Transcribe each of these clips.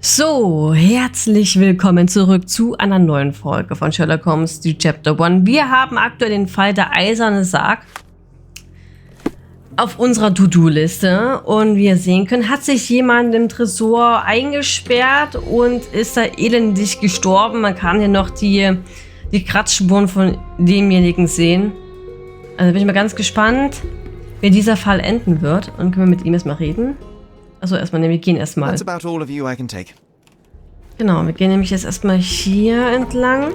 So, herzlich willkommen zurück zu einer neuen Folge von Sherlock Holmes, die Chapter 1. Wir haben aktuell den Fall der eiserne Sarg auf unserer To-Do-Liste und wie ihr sehen könnt, hat sich jemand im Tresor eingesperrt und ist da elendig gestorben. Man kann hier noch die Kratzspuren von demjenigen sehen. Also bin ich mal ganz gespannt, wie dieser Fall enden wird und können wir mit ihm erstmal reden. Also erstmal, wir gehen erstmal. Genau, wir gehen nämlich jetzt erstmal hier entlang.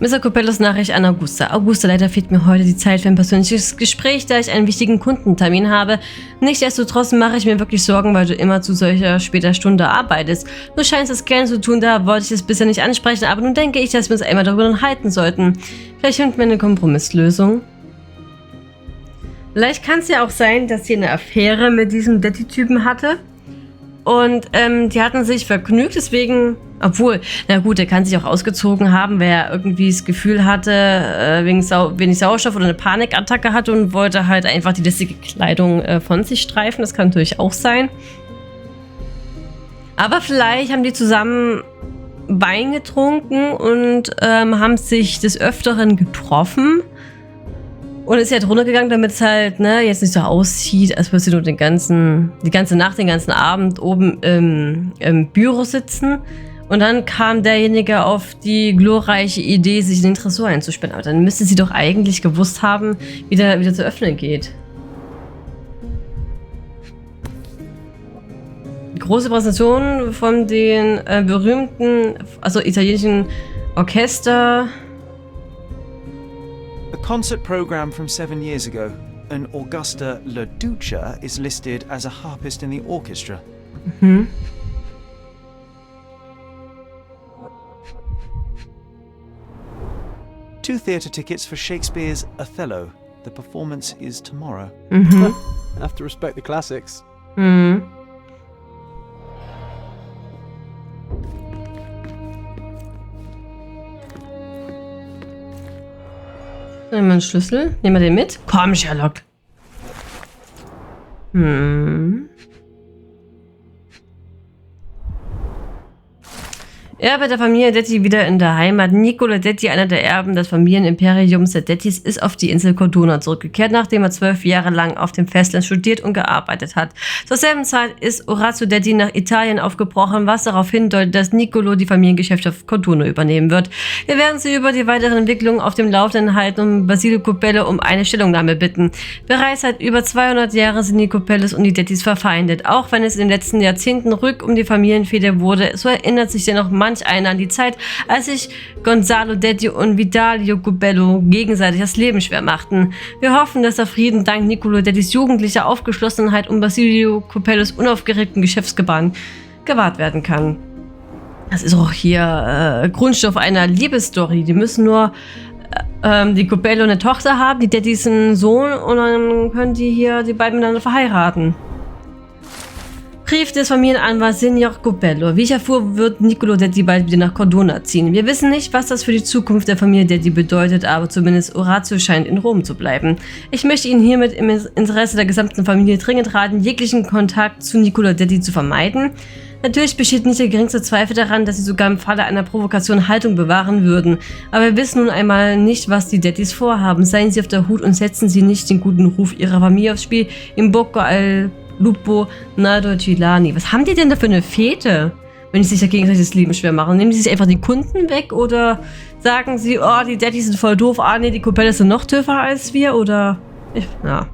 Mr. Copellos Nachricht an Augusta. Augusta, leider fehlt mir heute die Zeit für ein persönliches Gespräch, da ich einen wichtigen Kundentermin habe. Nichtsdestotrotz mache ich mir wirklich Sorgen, weil du immer zu solcher später Stunde arbeitest. Du scheinst es gern zu tun, da wollte ich es bisher nicht ansprechen, aber nun denke ich, dass wir uns einmal darüber unterhalten sollten. Vielleicht finden wir eine Kompromisslösung. Vielleicht kann es ja auch sein, dass sie eine Affäre mit diesem Detti-Typen hatte. Und die hatten sich vergnügt, deswegen, obwohl, na gut, er kann sich auch ausgezogen haben, weil er irgendwie das Gefühl hatte, wegen wenig Sauerstoff oder eine Panikattacke hatte und wollte halt einfach die lästige Kleidung von sich streifen. Das kann natürlich auch sein. Aber vielleicht haben die zusammen Wein getrunken und haben sich des Öfteren getroffen. Und ist halt runtergegangen, damit es halt jetzt nicht so aussieht, als würde sie nur die ganze Nacht, den ganzen Abend oben im Büro sitzen. Und dann kam derjenige auf die glorreiche Idee, sich in den Tresor einzusperren. Aber dann müsste sie doch eigentlich gewusst haben, wie der wieder zu öffnen geht. Die große Präsentation von den berühmten, also italienischen Orchester. A concert program from 7 years ago. An Augusta La Duca is listed as a harpist in the orchestra. Mhm. Two theatre tickets for Shakespeare's Othello. The performance is tomorrow. Mhm. Have to respect the classics. Mhm. Nehmen wir einen Schlüssel. Nehmen wir den mit. Komm, Sherlock. Erbe der Familie Detti wieder in der Heimat. Nicola Detti, einer der Erben des Familienimperiums der Dettis, ist auf die Insel Cortona zurückgekehrt, nachdem er 12 Jahre lang auf dem Festland studiert und gearbeitet hat. Zur selben Zeit ist Orazio Detti nach Italien aufgebrochen, was darauf hindeutet, dass Nicolo die Familiengeschäfte auf Cortona übernehmen wird. Wir werden Sie über die weiteren Entwicklungen auf dem Laufenden halten und Basilio Copello um eine Stellungnahme bitten. Bereits seit über 200 Jahren sind die Copellos und die Dettis verfeindet. Auch wenn es in den letzten Jahrzehnten ruhig um die Familienfehde wurde, so erinnert sich dennoch manch einer an die Zeit, als sich Gonzalo Detti und Vitalio Copello gegenseitig das Leben schwer machten. Wir hoffen, dass der Frieden dank Nicolo Dettis jugendlicher Aufgeschlossenheit und Basilio Copellos unaufgeregten Geschäftsgebaren gewahrt werden kann. Das ist auch hier Grundstoff einer Liebesstory. Die müssen nur die Copello eine Tochter haben, die Dettis einen Sohn und dann können die beiden miteinander verheiraten. Brief des Familienanwalts Signor Copello. Wie ich erfuhr, wird Nicolo Detti bald wieder nach Cortona ziehen. Wir wissen nicht, was das für die Zukunft der Familie Detti bedeutet, aber zumindest Orazio scheint in Rom zu bleiben. Ich möchte Ihnen hiermit im Interesse der gesamten Familie dringend raten, jeglichen Kontakt zu Nicolo Detti zu vermeiden. Natürlich besteht nicht der geringste Zweifel daran, dass sie sogar im Falle einer Provokation Haltung bewahren würden. Aber wir wissen nun einmal nicht, was die Dettis vorhaben. Seien Sie auf der Hut und setzen Sie nicht den guten Ruf Ihrer Familie aufs Spiel. In Bocco al Lupo Nado Gilani. Was haben die denn da für eine Fete, wenn die sich ja gegenseitig das Leben schwer machen? Nehmen die sich einfach die Kunden weg oder sagen sie, oh, die Dettis sind voll doof, nee, die Copellos sind noch dürfer als wir oder... Ja.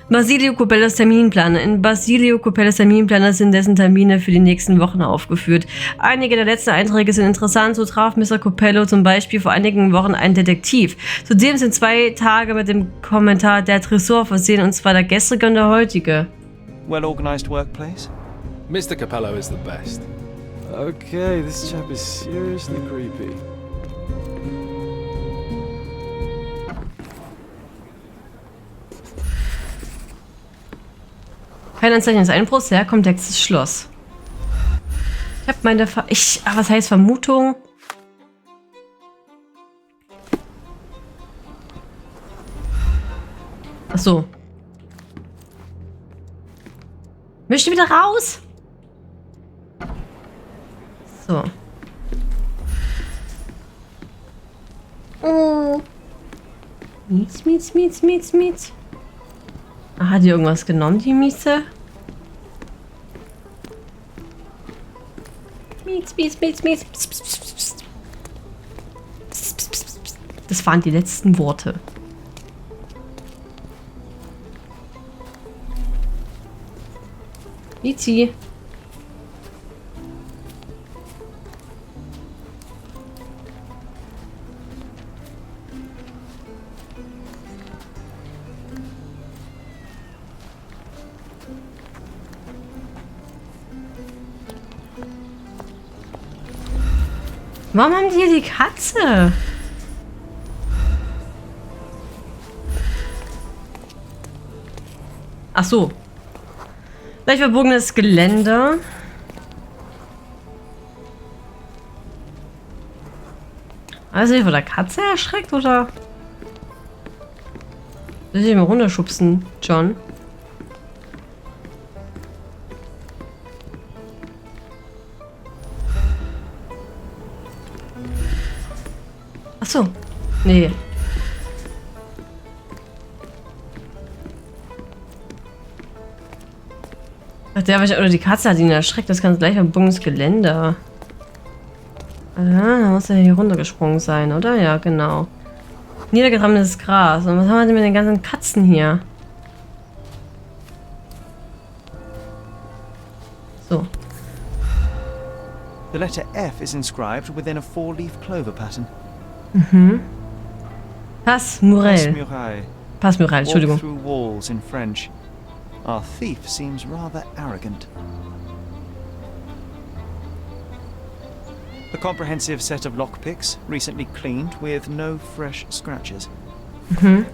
Basilio Copellos Terminplaner. In Basilio Copellos Terminplaner sind dessen Termine für die nächsten Wochen aufgeführt. Einige der letzten Einträge sind interessant, so traf Mr. Copello zum Beispiel vor einigen Wochen einen Detektiv. Zudem sind 2 Tage mit dem Kommentar der Tresor versehen, und zwar der gestrige und der heutige. Well-organized workplace? Mr. Copello is the best. Okay, this chap is seriously creepy. Kein Anzeichen des Einbruchs, sehr komplexes Schloss. Ich habe meine was heißt Vermutung? Ach so. Möchte wieder raus? So. Oh. Mietz. Ah, hat die irgendwas genommen, die Mieze? Mietz. Das waren die letzten Worte. Miezi. Warum haben die hier die Katze? Ach so. Leicht verbogenes Geländer. Also hier von der Katze erschreckt, oder? Will ich mal runterschubsen, John? Ach so. Nee. Ach, oder die Katze hat ihn erschreckt. Das kann gleich verbogenes Geländer. Da muss er hier runtergesprungen sein, oder? Ja, genau. Niedergetrammeltes Gras. Und was haben wir denn mit den ganzen Katzen hier? So. The letter F is inscribed within a 4-leaf clover pattern. Passe-Muraille. Passe-Muraille, Walk Entschuldigung. through walls in French. Our thief seems rather arrogant. A comprehensive set of lockpicks, recently cleaned with no fresh scratches. Okay.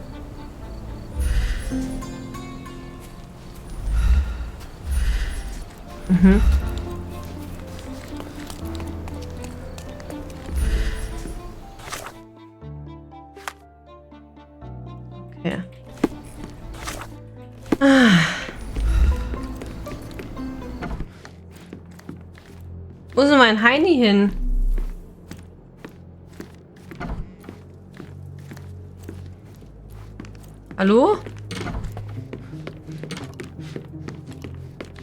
Wo ist denn mein Heini hin? Hallo?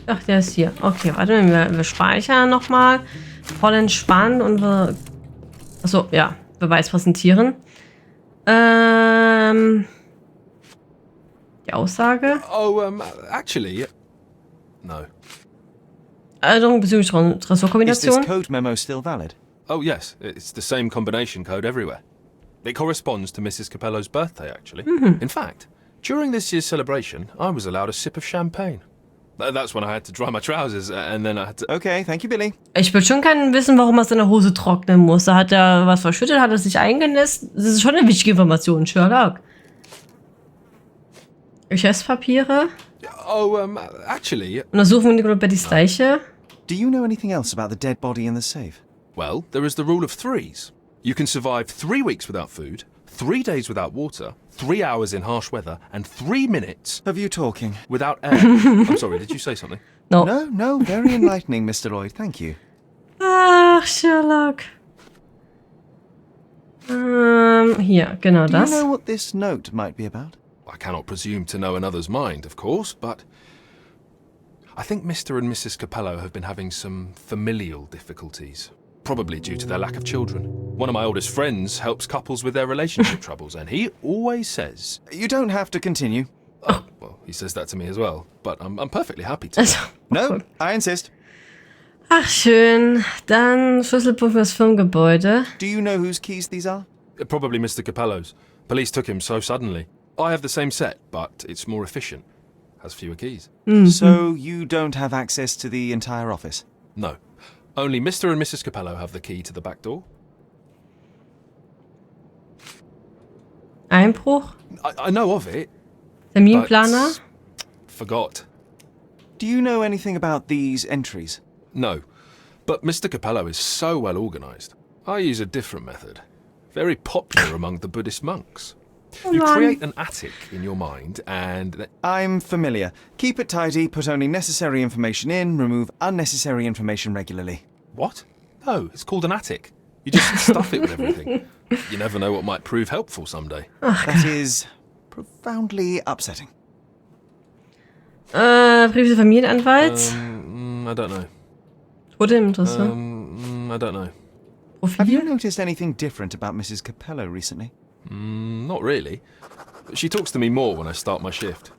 Ach, der ist hier. Okay, warte mal, wir speichern nochmal. Voll entspannt und wir... Achso, ja. Beweis präsentieren. Die Aussage? Actually... No. Erinnerung bezüglich Is this Ressortkombination? code memo still valid? Oh, yes. It's the same combination code everywhere. It corresponds to Mrs. Copello's birthday, actually. In fact, during this year's celebration, I was allowed a sip of champagne. That's when I had to dry my trousers, and then I had to... Okay, thank you, Billy. Ich will schon gerne wissen, warum er seine Hose trocknen muss. Da hat er was verschüttet, hat er sich eingenässt. Das ist schon eine wichtige Information, Sherlock. Geschäftspapiere. Actually... Untersuchen wir Nicola Bettys Leiche. Do you know anything else about the dead body in the safe? Well, there is the rule of threes. You can survive 3 weeks without food, 3 days without water, 3 hours in harsh weather, and 3 minutes Of you talking? without air. I'm sorry, did you say something? No. No, very enlightening, Mr. Lloyd, thank you. Ach, Sherlock. Hier, genau Do you das. know what this note might be about? I cannot presume to know another's mind, of course, but I think Mr. and Mrs. Copello have been having some familial difficulties, probably due to their lack of children. One of my oldest friends helps couples with their relationship troubles, and he always says... You don't have to continue. Oh, well, he says that to me as well, but I'm perfectly happy to. Also, No, I insist. ach, schön. Dann Schlüsselpunkt für das Firmengebäude. Do you know whose keys these are? Probably Mr. Copello's. Police took him so suddenly. I have the same set, but it's more efficient. Has fewer keys. So you don't have access to the entire office? No. Only Mr. and Mrs. Copello have the key to the back door. Einbruch. I know of it, Terminplaner. but forgot. Do you know anything about these entries? No. But Mr. Copello is so well organized. I use a different method. Very popular among the Buddhist monks. You create an attic in your mind and... I'm familiar. Keep it tidy, put only necessary information in, remove unnecessary information regularly. What? No, it's called an attic. You just stuff it with everything. You never know what might prove helpful someday. That is profoundly upsetting. Brief des Familienanwalts. I don't know. Todeminteresse. I don't know. Have you Profil. noticed anything different about Mrs. Copello recently? Not really. She talks to me more when I start my shift.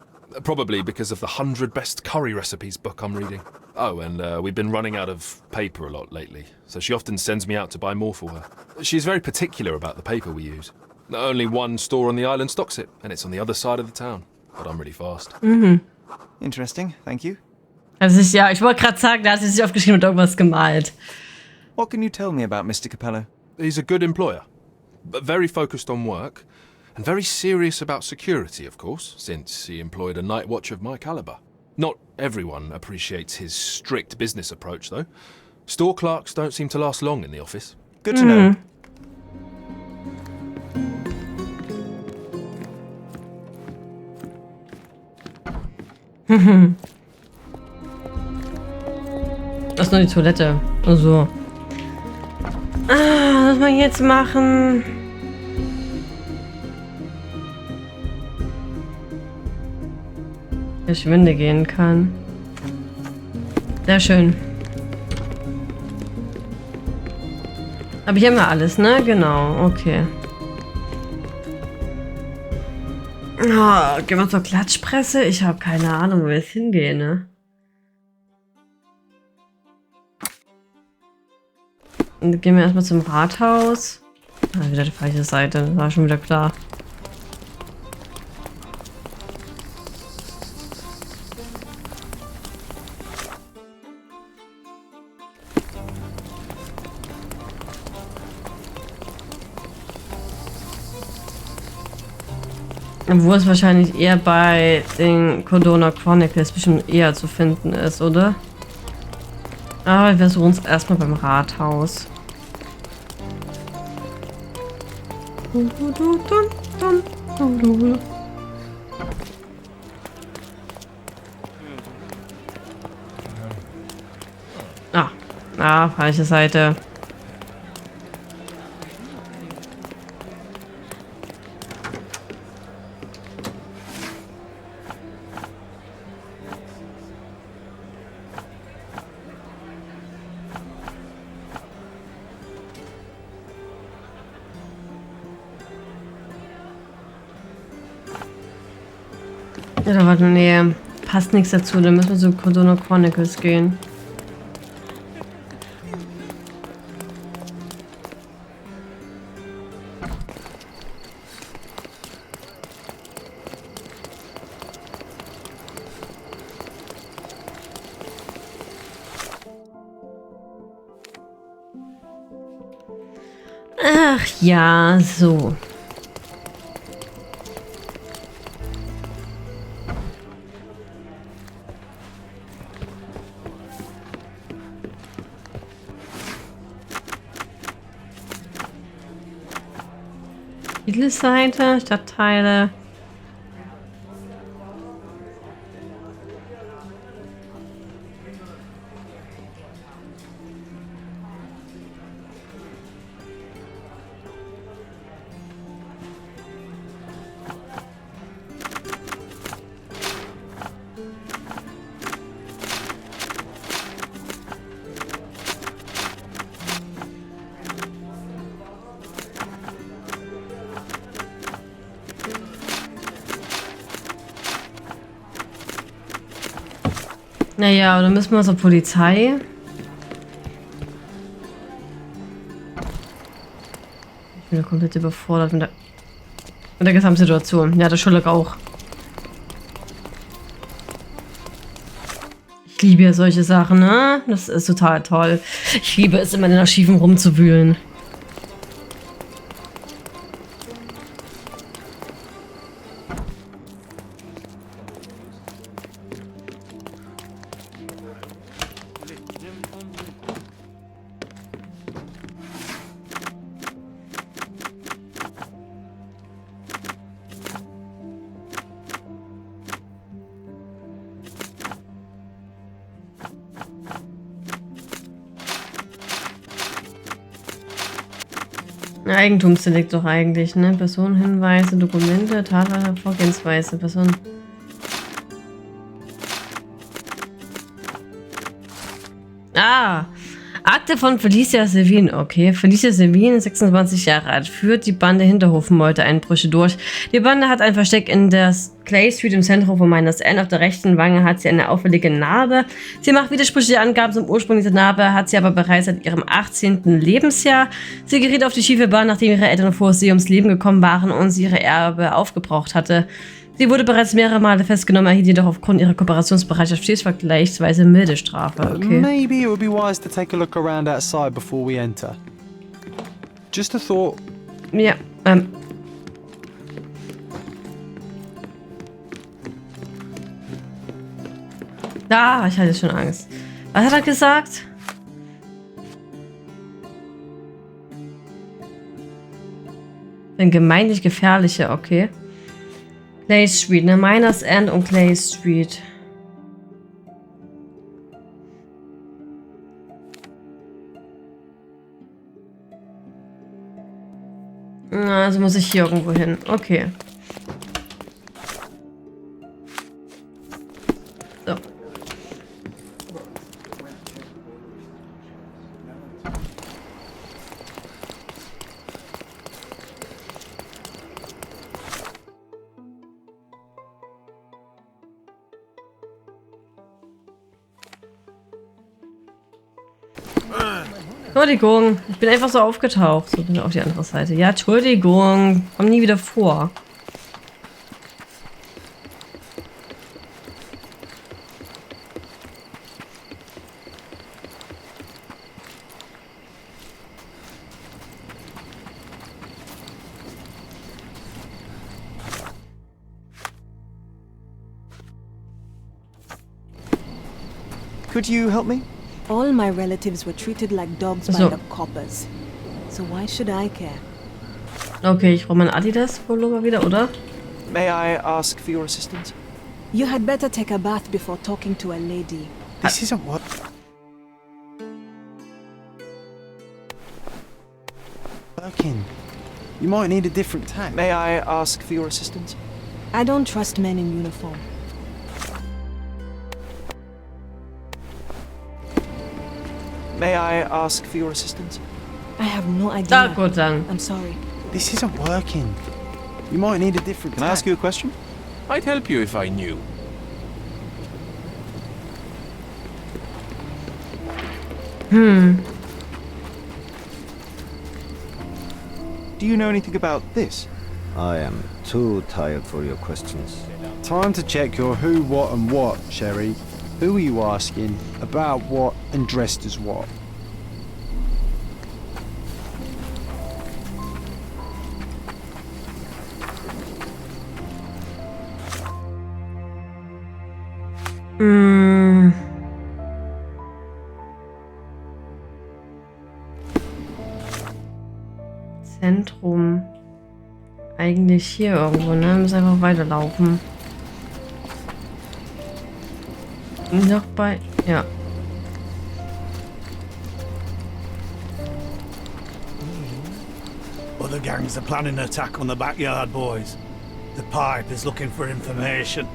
Probably because of the 100 Best Curry Recipes book I'm reading. Oh, and we've been running out of paper a lot lately, so she often sends me out to buy more for her. She's very particular about the paper we use. Only one store on the island stocks it, and it's on the other side of the town. But I'm really fast. Interesting, thank you. Also ich wollte gerade sagen, da hat sie sich aufgeschrieben und irgendwas gemalt. What can you tell me about Mr. Copello? He's a good employer, but very focused on work, and very serious about security, of course, since he employed a night watch of my caliber. Not everyone appreciates his strict business approach, though. Store clerks don't seem to last long in the office. Good to know. Das ist nur die Toilette. Also. Was muss man jetzt machen? Verschwinde gehen kann. Sehr schön. Aber hier haben wir alles, ne? Genau, okay. Oh, gehen wir zur Klatschpresse? Ich habe keine Ahnung, wo wir jetzt hingehen, ne? Und gehen wir erstmal zum Rathaus. Ah, wieder die falsche Seite, war schon wieder klar. Obwohl es wahrscheinlich eher bei den Cordona Chronicles bestimmt eher zu finden ist, oder? Aber wir versuchen es erstmal beim Rathaus. Falsche Seite. Ja, da war nee, passt nichts dazu, dann müssen wir zu Cordona Chronicles gehen. Ach ja, so. Titelseite, Stadtteile. Naja, dann müssen wir zur Polizei. Ich bin ja komplett überfordert mit der Gesamtsituation. Ja, der Sherlock auch. Ich liebe ja solche Sachen, ne? Das ist total toll. Ich liebe es, immer in den Archiven rumzuwühlen. Eigentumsdelikt doch eigentlich, ne? Personenhinweise, Dokumente, Tatsache, Vorgehensweise, Person. Ah! Akte von Felicia Sevin, okay. Felicia Sevin, 26 Jahre alt, führt die Bande Hinterhofmorde-Einbrüche durch. Die Bande hat ein Versteck in der Clay Street im Zentrum von Denn. Auf der rechten Wange hat sie eine auffällige Narbe. Sie macht widersprüchliche Angaben zum Ursprung dieser Narbe, hat sie aber bereits seit ihrem 18. Lebensjahr. Sie geriet auf die schiefe Bahn, nachdem ihre Eltern vor sie ums Leben gekommen waren und sie ihre Erbe aufgebraucht hatte. Sie wurde bereits mehrere Male festgenommen, erhielt jedoch aufgrund ihrer Kooperationsbereitschaft stets vergleichsweise milde Strafe. Okay. Maybe it would be wise to take a look around outside before we enter. Just a thought. Ja, ich hatte schon Angst. Was hat er gesagt? Ein gemeinlich gefährlicher, okay. Clay Street, ne? Miners End und Clay Street. Also muss ich hier irgendwo hin. Okay. So. Entschuldigung, ich bin einfach so aufgetaucht. So, bin auf die andere Seite. Ja, Entschuldigung, komm nie wieder vor. Could you help me? All my relatives were treated like dogs by So. the coppers. So why should I care? Okay, ich brauche meinen Adidas-Pullover wieder, oder? May I ask for your assistance? You had better take a bath before talking to a lady. This isn't what. Working. You might need a different tack. May I ask for your assistance? I don't trust men in uniform. May I ask for your assistance? I have no idea. Ah, gut dann. I'm sorry. This isn't working. You might need a different Can I tack. ask you a question? I'd help you if I knew. Do you know anything about this? I am too tired for your questions. Time to check your who, what, and what, Sherry. Who are you asking? About what and dressed as what? Zentrum. Eigentlich hier irgendwo, ne? Wir müssen einfach weiterlaufen. Noch bei... Ja. Other gangs are planning an attack on the backyard, boys. The pipe is looking for information.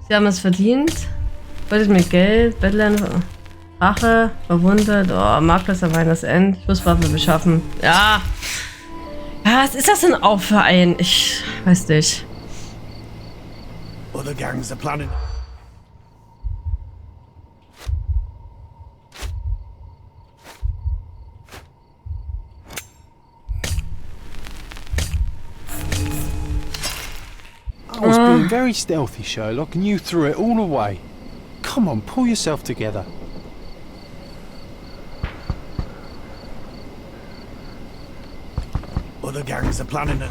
Sie haben es verdient. Wolltet mit Geld, Bettlern, Rache, verwundet. Oh, Marktplatz am Weihnachtsend. Schusswaffe beschaffen. Ja. Ja, was ist das denn auch für ein... Ich weiß nicht. Other gangs are planning... I was being very stealthy, Sherlock, and you threw it all away. Come on, pull yourself together. Other gangs are planning a...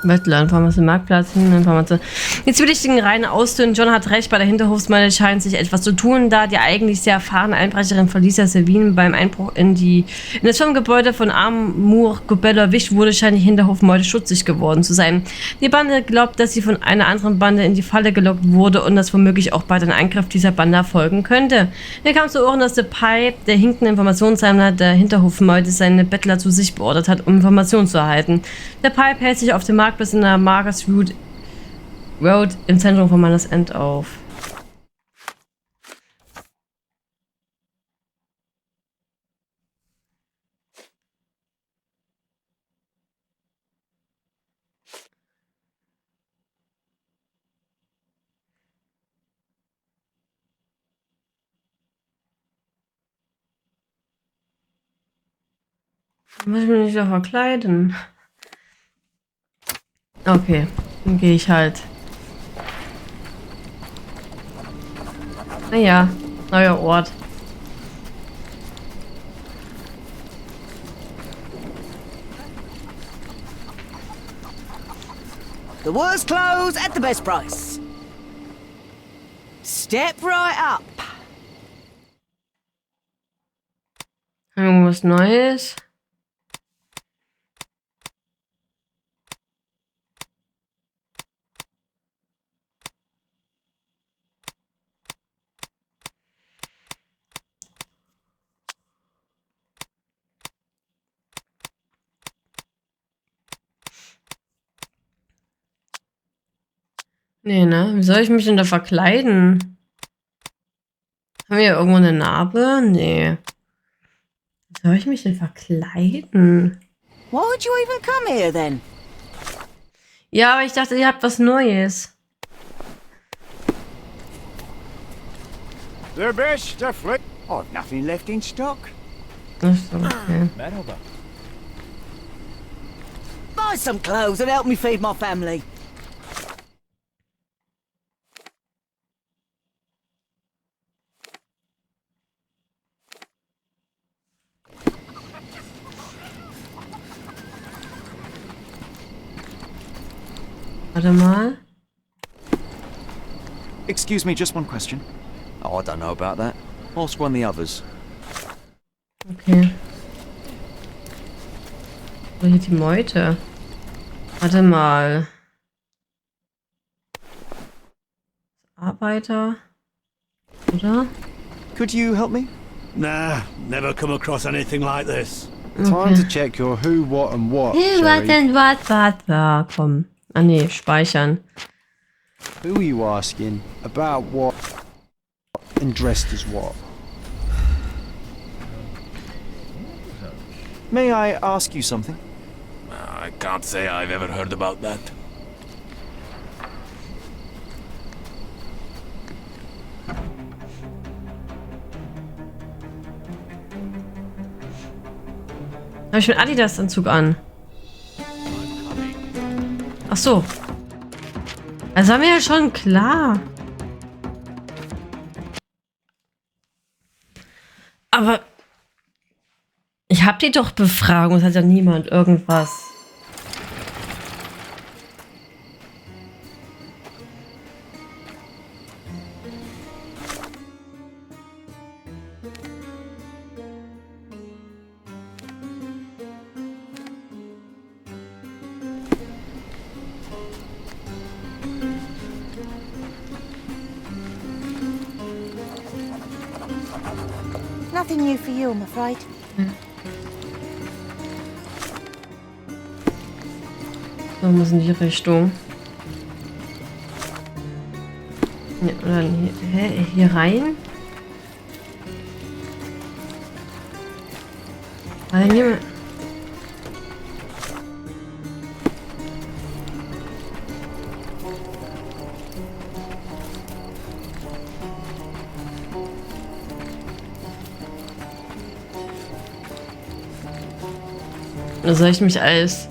Bettler, dann fahren wir zum Marktplatz hin, dann fahren wir zu... Die zwielichtigen Reihen ausdünnen. Jon hat recht, bei der Hinterhofsmeile scheint sich etwas zu tun, da die eigentlich sehr erfahrene Einbrecherin Verlieser Selvin beim Einbruch in das Firmengebäude von Armour Copello erwischt wurde, scheint die Hinterhofmeute schutzig geworden zu sein. Die Bande glaubt, dass sie von einer anderen Bande in die Falle gelockt wurde und dass womöglich auch bald ein Angriff dieser Bande erfolgen könnte. Mir kam zu Ohren, dass der Pipe, der hinkende Informationssammler der Hinterhofmeute, seine Bettler zu sich beordert hat, um Informationen zu erhalten. Der Pipe hält sich auf dem Marktplatz in der Margaret Road im Zentrum von Mannes End auf. Muss ich mich nicht so verkleiden? Okay, dann gehe ich halt. Naja, neuer Ort. The worst clothes at the best price. Step right up. Irgendwas Neues? Nee, ne? Wie soll ich mich denn da verkleiden? Haben wir hier irgendwo eine Narbe? Nee. Wie soll ich mich denn verkleiden? Why would you even come here then? Ja, aber ich dachte, ihr habt was Neues. The best of flick. I've nothing left in stock. Ach so, okay. Buy some clothes and help me feed my family. Warte mal. Excuse me, just one question. Oh, I don't know about that. Ask one of the others. Okay. Wo hier die Meute? Warte mal. Arbeiter? Oder? Could you help me? Nah, never come across anything like this. Time to check your who, what and what, Sherry. Warte. Komm. Ah nee, speichern. Who are you asking? About what? And dressed as what? May I ask you something? I can't say I've ever heard about that. Habe ich mit Adidas-Anzug an? Ach so. Also war mir ja schon klar. Aber ich hab die doch Befragung, es hat ja niemand irgendwas. Nothing new for you, I'm afraid. So, muss in die Richtung. Ja, oder hier rein? Weil niemand. Oder soll ich mich als...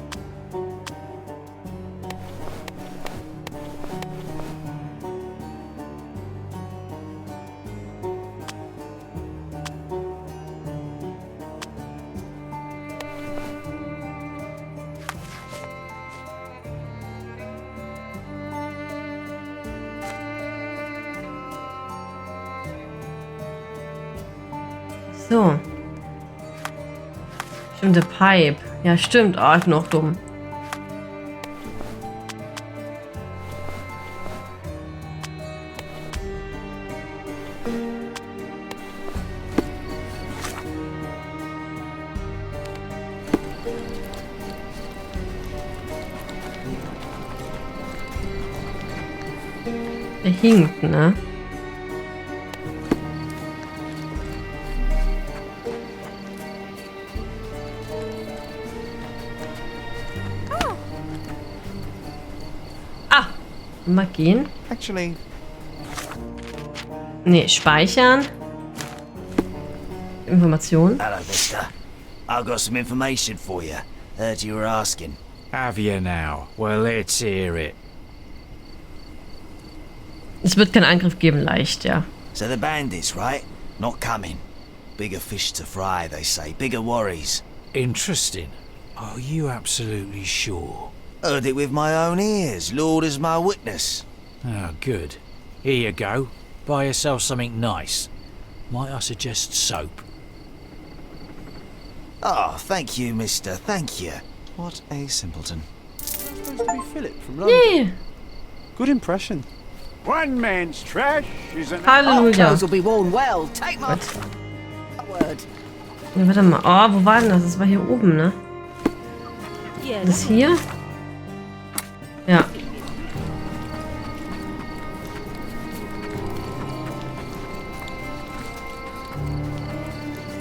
So. Stimmt, der Pipe. Ja, stimmt. Oh, ich bin auch dumm. Der hinkt, ne? Ah! Mal gehen. Actually, Ne, speichern. Informationen. Hello, mister. I've got some information for you. Heard you were asking. Have you now? Well, let's hear it. Es wird keinen Angriff geben, leicht, ja. So the bandits, right? Not coming. Bigger fish to fry, they say. Bigger worries. Interesting. Are you absolutely sure? Heard it with my own ears. Lord is my witness. Oh, good. Here you go. Buy yourself something nice. Might I suggest soap? Oh, thank you, mister. Thank you. what a simpleton. Supposed to be Philip from London. Nee. Good impression. One man's trash is an Halleluja. Clothes will be worn well. Take my word. Ja, warte mal. Oh, wo war denn das? Das war hier oben, ne? Das hier? Ja.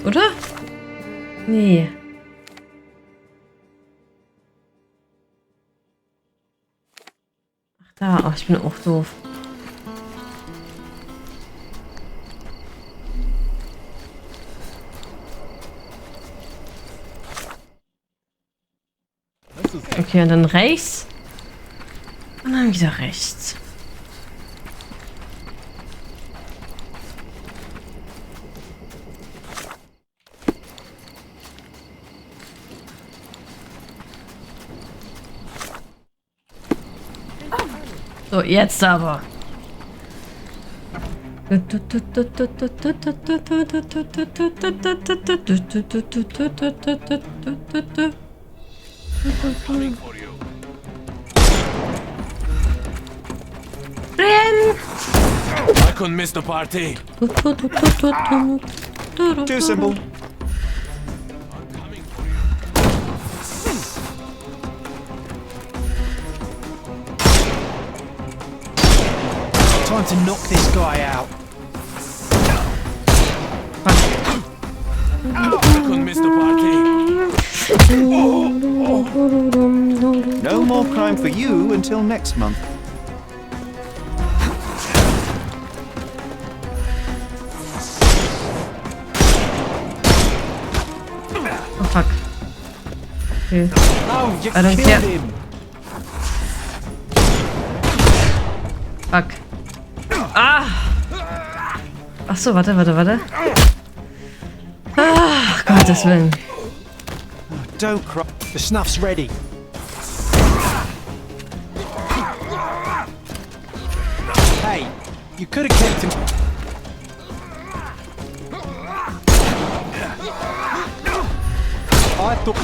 Oder? Nee. Ach da, oh, ich bin auch doof. Okay, und dann rechts. Und dann wieder rechts. So, jetzt aber. I couldn't miss the party. Too simple. Time to knock this guy out. I couldn't miss the party. No more crime for you until next month. Oh fuck. Okay. Oh, you I don't killed care. him. Fuck. Ah! Ach so, warte. Ach, Gottes Willen. Don't cry. The snuff's ready. Hey, you could have kept him. I thought.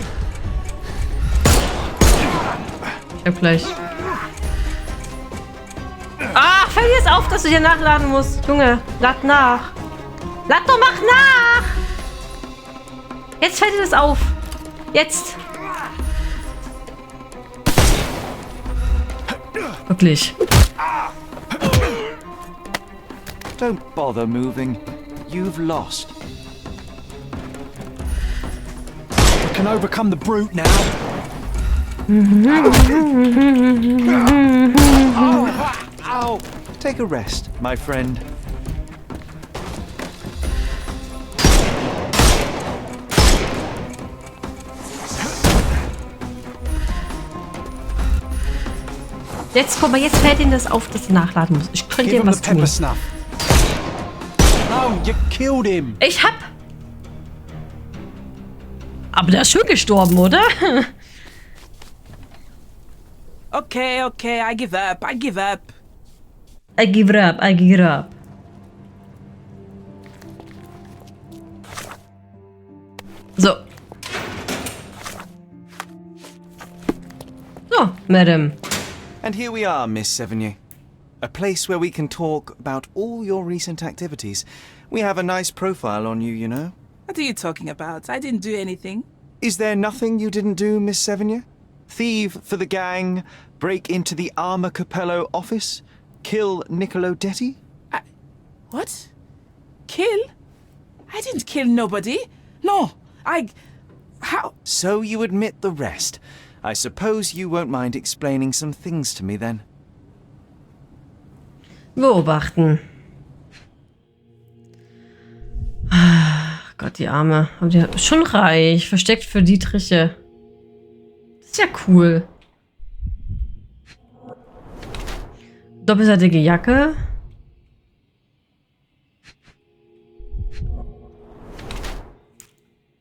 Ich hab gleich. Ah, fällt dir jetzt auf, dass du hier nachladen musst. Junge, lad nach. Lad doch, mach nach! Jetzt fällt dir das auf. Jetzt. Wirklich. Don't bother moving. You've lost. We can overcome the brute now. Ow! Take a rest, my friend. Jetzt, guck mal, jetzt fällt ihm das auf, dass er nachladen muss. Ich könnte Give ihm him was the pepper tun. snuff. Oh, you killed him. Ich hab... Aber der ist schon gestorben, oder? Okay, I give up. I give up. So. So, Madam. And here we are, Miss Sevigny. A place where we can talk about all your recent activities. We have a nice profile on you, you know. What are you talking about? I didn't do anything. Is there nothing you didn't do, Miss Sevigny? Thieve for the gang, break into the Armour Copello office, kill Niccolo Detti? What? Kill? I didn't kill nobody. No, How? So you admit the rest. I suppose you won't mind explaining some things to me then. Beobachten. Ach Gott, die Arme. Aber die ist schon reich. Versteckt für Dietriche. Das ist ja cool. Doppelseitige Jacke.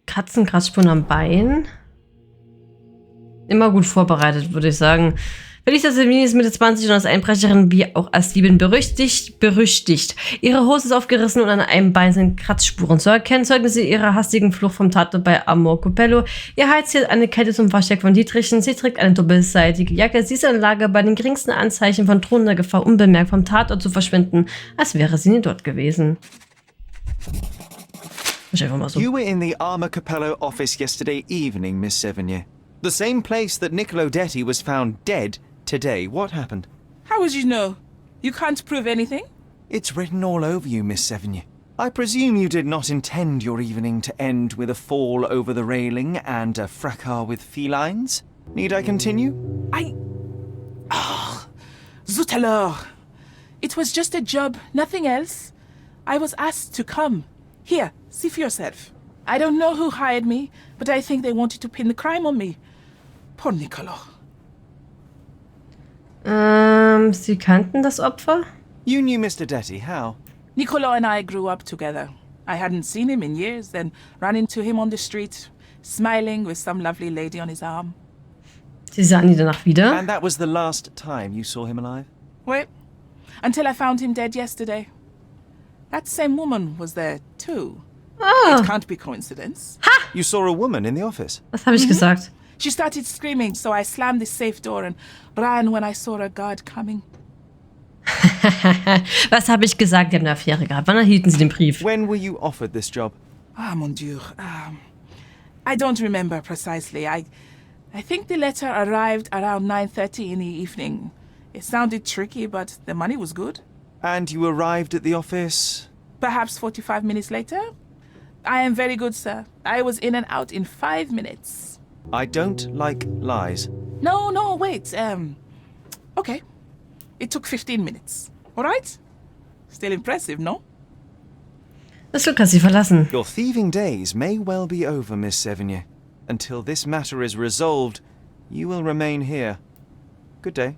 Katzenkratzspuren am Bein. Immer gut vorbereitet, würde ich sagen. Felicia Sevigny ist Mitte 20 und als Einbrecherin wie auch als Diebin berüchtigt. Ihre Hose ist aufgerissen und an einem Bein sind Kratzspuren zu erkennen. Zeugnisse ihrer hastigen Flucht vom Tatort bei Armour Copello. Ihr Hals ziert eine Kette zum Versteck von Dietrichen. Sie trägt eine doppelseitige Jacke. Sie ist in der Lage, bei den geringsten Anzeichen von drohender Gefahr unbemerkt vom Tatort zu verschwinden, als wäre sie nie dort gewesen. So. You were in the Armour Copello office yesterday evening, Miss Sevigny. The same place that Niccolo Detti was found dead today. What happened? How would you know? You can't prove anything? It's written all over you, Miss Sevigny. I presume you did not intend your evening to end with a fall over the railing and a fracas with felines? Need I continue? Zut alors! It was just a job, nothing else. I was asked to come. Here, see for yourself. I don't know who hired me, but I think they wanted to pin the crime on me. Poor Niccolo. Sie kannten das Opfer? You knew Mr. Detti, how? Niccolo and I grew up together. I hadn't seen him in years, then ran into him on the street, smiling with some lovely lady on his arm. Sie sahen ihn danach wieder? And that was the last time you saw him alive? Well, until I found him dead yesterday. That same woman was there, too. Oh. It can't be coincidence. Ha! You saw a woman in the office? Was habe ich gesagt? She started screaming, so I slammed the safe door and ran when I saw a guard coming. Was habe ich gesagt? Die haben eine Affäre gehabt. Wann erhielten Sie den Brief? When were you offered this job? Ah, mon Dieu. I don't remember precisely. I think the letter arrived around 9:30 in the evening. It sounded tricky, but the money was good. And you arrived at the office? Perhaps 45 minutes later. I am very good, sir. I was in and out in 5 minutes. I don't like lies. No, wait. Okay. It took 15 minutes. All right? Still impressive, no? Das Glück hat sie verlassen. Your thieving days may well be over, Miss Sevigny. Until this matter is resolved, you will remain here. Good day.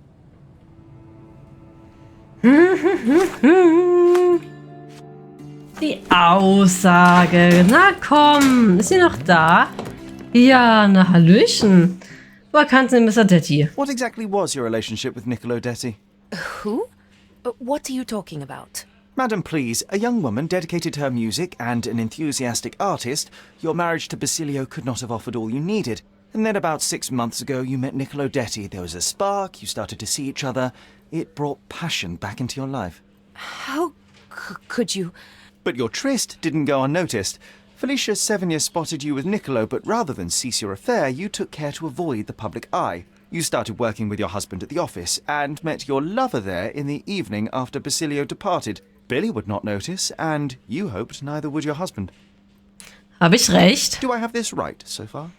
Die Aussage. Na komm, ist sie noch da? Ja, na hallöchen. Woher kannten Sie Mr. Detti? What exactly was your relationship with Niccolo Detti? Who? What are you talking about? Madam, please, a young woman dedicated to her music and an enthusiastic artist. Your marriage to Basilio could not have offered all you needed. And then about 6 months ago, you met Niccolo Detti. There was a spark, you started to see each other. It brought passion back into your life. How could you? But your tryst didn't go unnoticed. Felicia Sevigny spotted you with Niccolo, but rather than cease your affair, you took care to avoid the public eye. You started working with your husband at the office, and met your lover there in the evening after Basilio departed. Billy would not notice, and you hoped neither would your husband. Hab ich recht? Do I have this right so far?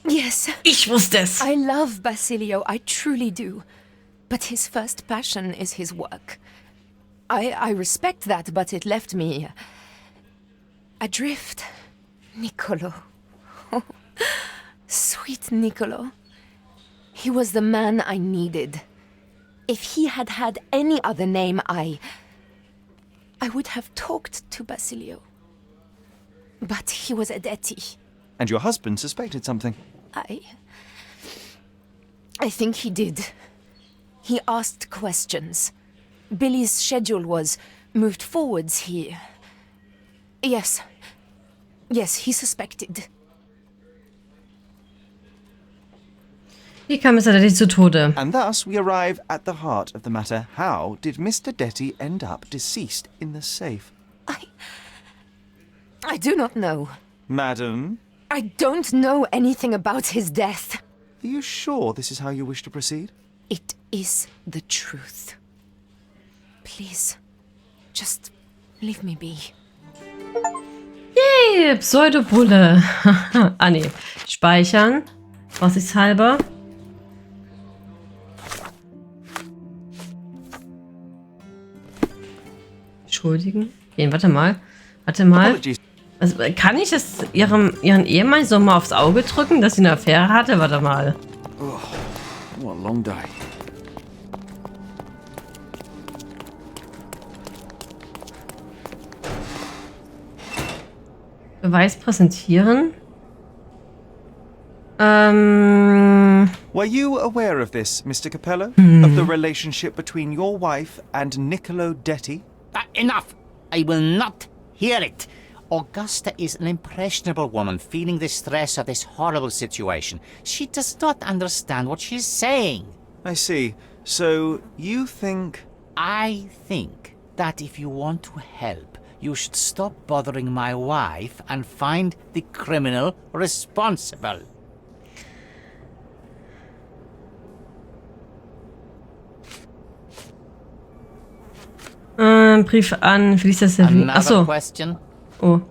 Yes. Ich wusste es. I love Basilio, I truly do. But his first passion is his work. I respect that, but it left me adrift. Niccolo. Oh, sweet Niccolo. He was the man I needed. If he had had any other name, I would have talked to Basilio. But he was a Detti. And your husband suspected something. I think he did. He asked questions. Billy's schedule was moved forwards here. Yes. Yes, he suspected. Wie kam Mr. Detti zu Tode? And thus we arrive at the heart of the matter. How did Mr. Detti end up deceased in the safe? I do not know. Madam? I don't know anything about his death. Are you sure this is how you wish to proceed? It is the truth. Please, just leave me be. Yay, Pseudobulle. Ah, nee. Speichern. Vorsichtshalber. Entschuldigen. Gehen, warte mal. Also, kann ich das ihren Ehemann so mal aufs Auge drücken, dass sie eine Affäre hatte? Warte mal. Oh, what a long day. Beweis präsentieren. Were you aware of this, Mr. Copello? Of the relationship between your wife and Niccolo Detti? Enough! I will not hear it. Augusta is an impressionable woman feeling the stress of this horrible situation. She does not understand what she's saying. I see. So, you think... I think that if you want to help, you should stop bothering my wife and find the criminal responsible. Brief an Felicia Silvi. Achso. Question? Oh.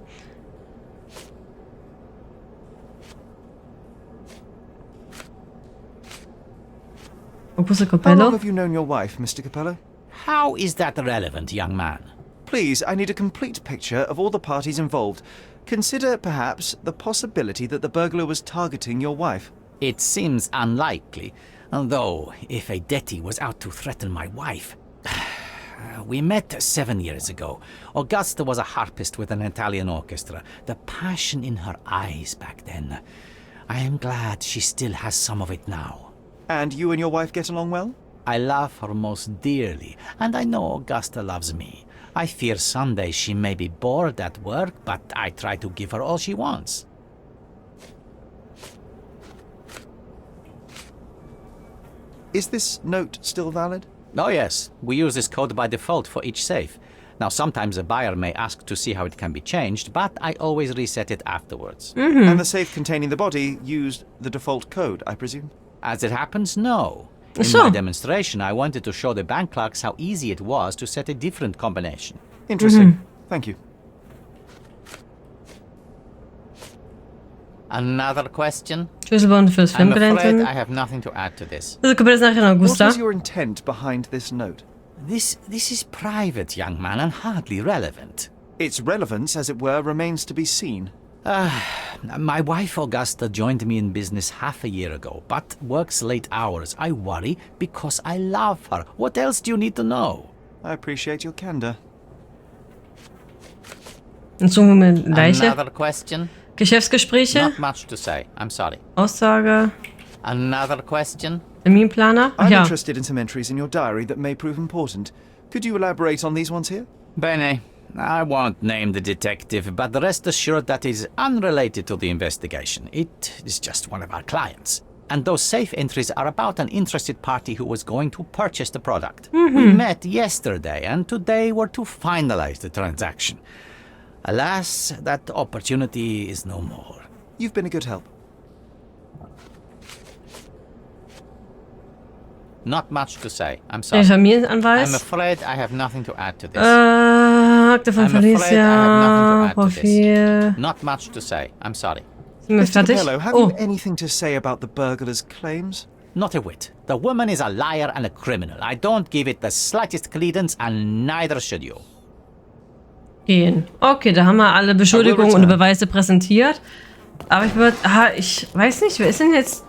Augusta How long Copello. have you known your wife, Mr. Copello? How is that relevant, young man? Please, I need a complete picture of all the parties involved. Consider, perhaps, the possibility that the burglar was targeting your wife. It seems unlikely, though if a Detti was out to threaten my wife... We met 7 years ago. Augusta was a harpist with an Italian orchestra. The passion in her eyes back then. I am glad she still has some of it now. And you and your wife get along well? I love her most dearly, and I know Augusta loves me. I fear someday she may be bored at work, but I try to give her all she wants. Is this note still valid? Oh yes, we use this code by default for each safe. Now sometimes a buyer may ask to see how it can be changed, but I always reset it afterwards. And the safe containing the body used the default code, I presume? As it happens, no. In my demonstration, I wanted to show the bank clerks how easy it was to set a different combination. Interesting. Thank you. Another question? Schlüsselbund fürs I'm afraid Filmgelände. I have nothing to add to this. Also Copello nachher an What Augusta. was your intent behind this note? This is private, young man, and hardly relevant. Its relevance, as it were, remains to be seen. My wife Augusta joined me in business half a year ago, but works late hours. I worry because I love her. What else do you need to know? I appreciate your candor. Und so mit Leiche. Another question? Geschäftsgespräche. Not much to say. I'm sorry. Aussage. Another question? Terminplaner. Ach I'm ja. interested in some entries in your diary that may prove important. Could you elaborate on these ones here? Bene. I won't name the detective, but rest assured that is unrelated to the investigation. It is just one of our clients. And those safe entries are about an interested party who was going to purchase the product. We met yesterday, and today were to finalize the transaction. Alas, that opportunity is no more. You've been a good help. Not much to say. I'm sorry. Der Familienanweis. I'm afraid I have nothing to add to this. Akte von Felicia. Profil. Not much to say. I'm sorry. Sind wir Mr. fertig? Copello, have you anything to say about the burglar's claims? Not a whit. The woman is a liar and a criminal. I don't give it the slightest credence, and neither should you. Gehen. Okay, da haben wir alle Beschuldigungen und Beweise präsentiert. Aber ich weiß nicht, wer ist denn jetzt...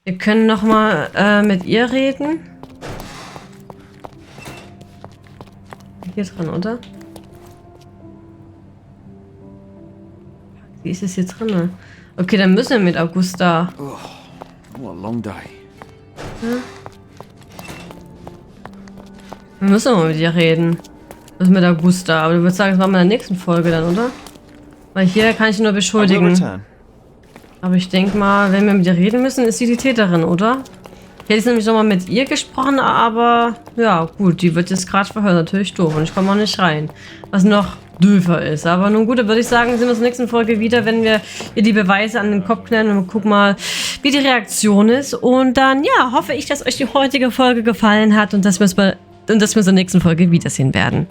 Wir können noch mal mit ihr reden. Hier dran, oder? Wie ist es hier drin? Okay, dann müssen wir mit Augusta What a long day. Wir müssen mal mit dir reden. Das ist mit Augusta. Aber du würdest sagen, das machen wir in der nächsten Folge dann, oder? Weil hier kann ich ihn nur beschuldigen. Aber ich denke mal, wenn wir mit ihr reden müssen, ist sie die Täterin, oder? Ich hätte jetzt nämlich nochmal mit ihr gesprochen, aber ja, gut, die wird jetzt gerade verhört. Natürlich doof und ich komme auch nicht rein. Was noch doofer ist. Aber nun gut, dann würde ich sagen, sehen wir uns in der nächsten Folge wieder, wenn wir ihr die Beweise an den Kopf knallen und gucken mal, wie die Reaktion ist. Und dann, ja, hoffe ich, dass euch die heutige Folge gefallen hat und dass wir uns in der nächsten Folge wiedersehen werden.